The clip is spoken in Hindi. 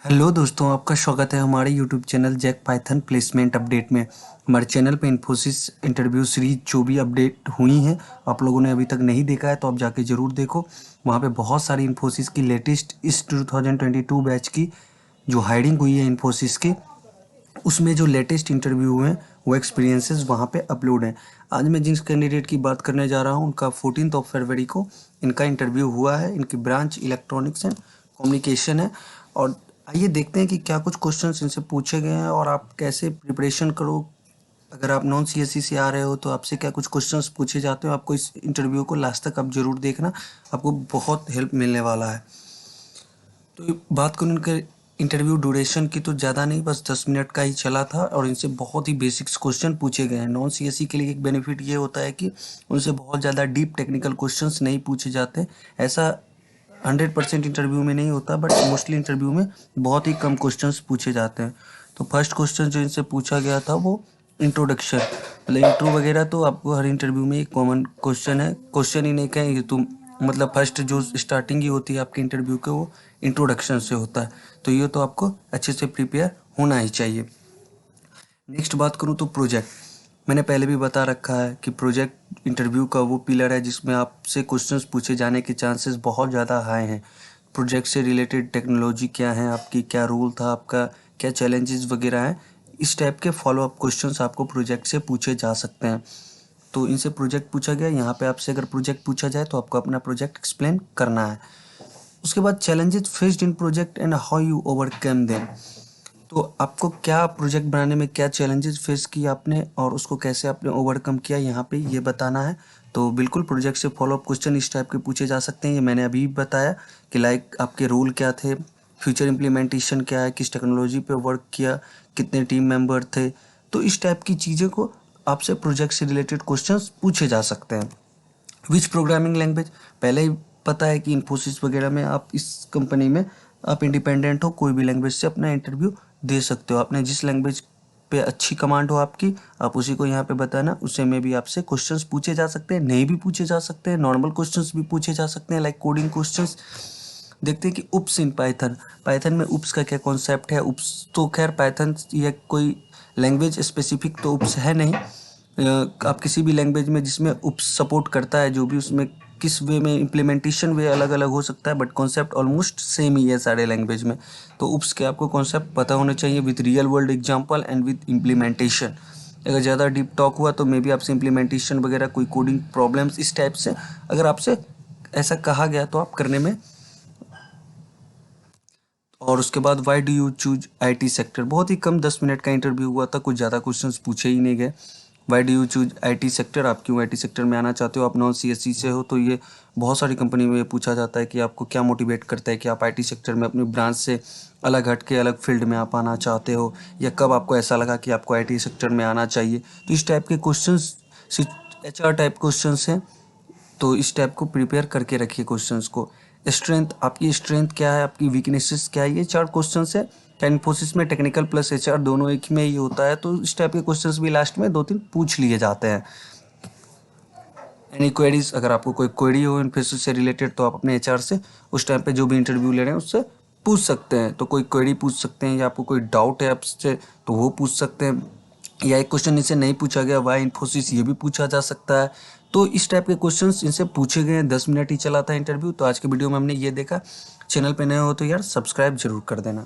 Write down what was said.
हेलो दोस्तों, आपका स्वागत है हमारे YouTube channel Jack Python placement update में। हमारे चैनल पे इन्फोसिस इंटरव्यू सीरीज जो भी अपडेट हुई हैं, आप लोगों ने अभी तक नहीं देखा है तो आप जाके ज़रूर देखो। वहाँ पे बहुत सारी इन्फोसिस की लेटेस्ट इस 2022 बैच की जो हायरिंग हुई है इन्फोसिस की, उसमें जो लेटेस्ट इंटरव्यू हुए हैं वो एक्सपीरियंसेस वहाँ पे अपलोड हैं। आज मैं जिस कैंडिडेट की बात करने जा रहा हूँ उनका 14 फरवरी को इनका इंटरव्यू हुआ है। इनकी ब्रांच इलेक्ट्रॉनिक्स एंड कम्युनिकेशन है। और आइए देखते हैं कि क्या कुछ क्वेश्चंस इनसे पूछे गए हैं और आप कैसे प्रिपरेशन करो। अगर आप नॉन सीएससी से आ रहे हो तो आपसे क्या कुछ क्वेश्चंस पूछे जाते हो, आपको इस इंटरव्यू को लास्ट तक आप जरूर देखना, आपको बहुत हेल्प मिलने वाला है। तो बात करूँ इनके इंटरव्यू ड्यूरेशन की तो ज़्यादा नहीं, बस 10 मिनट का ही चला था और इनसे बहुत ही बेसिक्स क्वेश्चन पूछे गए हैं। नॉन सीएससी के लिए एक बेनिफिट ये होता है कि उनसे बहुत ज़्यादा डीप टेक्निकल क्वेश्चंस नहीं पूछे जाते। ऐसा 100% इंटरव्यू में नहीं होता, बट मोस्टली इंटरव्यू में बहुत ही कम क्वेश्चंस पूछे जाते हैं। तो फर्स्ट क्वेश्चन जो इनसे पूछा गया था वो इंट्रोडक्शन, मतलब इंट्रो वगैरह तो आपको हर इंटरव्यू में एक कॉमन क्वेश्चन है। क्वेश्चन ही नहीं कहेंगे तुम, मतलब फर्स्ट जो स्टार्टिंग ही होती है आपके इंटरव्यू के वो इंट्रोडक्शन से होता है। तो ये तो आपको अच्छे से प्रिपेयर होना ही चाहिए। नेक्स्ट बात करूँ तो प्रोजेक्ट, मैंने पहले भी बता रखा है कि प्रोजेक्ट इंटरव्यू का वो पिलर है जिसमें आपसे क्वेश्चंस पूछे जाने के चांसेस बहुत ज़्यादा हाई हैं। प्रोजेक्ट से रिलेटेड टेक्नोलॉजी क्या है आपकी, क्या रोल था आपका, क्या चैलेंजेस वगैरह हैं, इस टाइप के फॉलो अप क्वेश्चंस आपको प्रोजेक्ट से पूछे जा सकते हैं। तो इनसे प्रोजेक्ट पूछा गया, यहाँ पे आपसे अगर प्रोजेक्ट पूछा जाए तो आपको अपना प्रोजेक्ट एक्सप्लेन करना है। उसके बाद challenges faced in project and how you overcome them, तो आपको क्या प्रोजेक्ट बनाने में क्या चैलेंजेस फेस किए आपने और उसको कैसे आपने ओवरकम किया, यहाँ पे ये बताना है। तो बिल्कुल प्रोजेक्ट से फॉलो अप क्वेश्चन इस टाइप के पूछे जा सकते हैं। ये मैंने अभी बताया कि लाइक आपके रोल क्या थे, फ्यूचर इम्प्लीमेंटेशन क्या है, किस टेक्नोलॉजी पे वर्क किया, कितने टीम मेंबर थे। तो इस टाइप की चीज़ों को आपसे प्रोजेक्ट से रिलेटेड क्वेश्चंस पूछे जा सकते हैं। विच प्रोग्रामिंग लैंग्वेज, पहले ही पता है कि इन्फोसिस वगैरह में आप इस कंपनी में आप इंडिपेंडेंट हो, कोई भी लैंग्वेज से अपना इंटरव्यू दे सकते हो। आपने जिस लैंग्वेज पे अच्छी कमांड हो आपकी, आप उसी को यहाँ पे बताना। उससे में भी आपसे क्वेश्चंस पूछे जा सकते हैं, नहीं भी पूछे जा सकते हैं, नॉर्मल क्वेश्चंस भी पूछे जा सकते हैं लाइक कोडिंग क्वेश्चंस। देखते हैं कि उप्स इन पाइथन, पाइथन में उप्स का क्या कॉन्सेप्ट है। उप्स तो खैर पाइथन या कोई लैंग्वेज स्पेसिफिक तो उप्स है नहीं। आप किसी भी लैंग्वेज में जिसमें उप्स सपोर्ट करता है, जो भी उसमें किस वे में इम्प्लीमेंटेशन वे अलग अलग हो सकता है, बट कॉन्सेप्ट ऑलमोस्ट सेम ही है सारे लैंग्वेज में। तो उप्स के आपको कॉन्सेप्ट पता होने चाहिए with real world example and with implementation. अगर ज़्यादा डीप टॉक हुआ तो मे बी आपसे इम्प्लीमेंटेशन वगैरह कोई कोडिंग प्रॉब्लम्स इस टाइप से अगर आपसे ऐसा कहा गया तो आप करने में। और उसके बाद why do you choose IT sector, बहुत ही कम 10 मिनट का इंटरव्यू हुआ था, कुछ ज़्यादा क्वेश्चंस पूछे ही नहीं गए। Why do you choose IT sector, आप क्यों आईटी सेक्टर में आना चाहते हो, आप नॉन सीएससी से हो तो ये बहुत सारी कंपनी में ये पूछा जाता है कि आपको क्या मोटिवेट करता है कि आप आईटी सेक्टर में अपनी ब्रांच से अलग हट के अलग फील्ड में आप आना चाहते हो, या कब आपको ऐसा लगा कि आपको आईटी सेक्टर में आना चाहिए। तो इस टाइप के क्वेश्चंस एचआर टाइप क्वेश्चंस हैं, तो इस टाइप को प्रिपेयर करके रखिए क्वेश्चंस को। स्ट्रेंथ, आपकी स्ट्रेंथ क्या है, आपकी वीकनेसेस क्या है, ये 4 क्वेश्चंस है। क्या इन्फोसिस में टेक्निकल प्लस एचआर दोनों एक में ही होता है, तो इस टाइप के क्वेश्चंस भी लास्ट में 2-3 पूछ लिए जाते हैं। एनी क्वेरीज, अगर आपको कोई क्वेरी हो इन्फोसिस से रिलेटेड तो आप अपने एचआर से उस टाइम पे जो भी इंटरव्यू ले रहे हैं उससे पूछ सकते हैं। तो कोई क्वेरी पूछ सकते हैं, या आपको कोई डाउट है आपसे तो वो पूछ सकते हैं, या एक क्वेश्चन इनसे नहीं पूछा गया वाई इन्फोसिस, ये भी पूछा जा सकता है। तो इस टाइप के क्वेश्चंस इनसे पूछे गए हैं। 10 मिनट ही चला था इंटरव्यू। तो आज के वीडियो में हमने ये देखा। चैनल पे नए हो तो यार सब्सक्राइब जरूर कर देना।